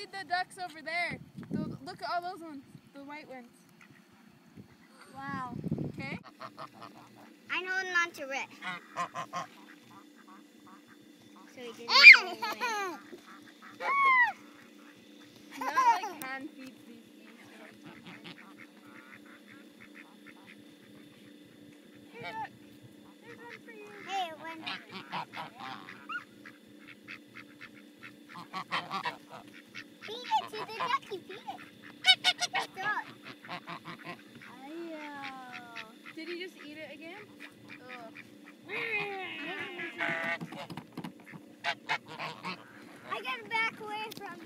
feed the ducks over there. Look at all those ones, the white ones. Wow. Okay? I know not to rip. So he didn't go away. Not like hand feeds these geese. Hey duck, there's one for you. Hey, it went. Feed it to the ducky, feed it. Stop. Did he just eat it again? Ugh. I gotta back away from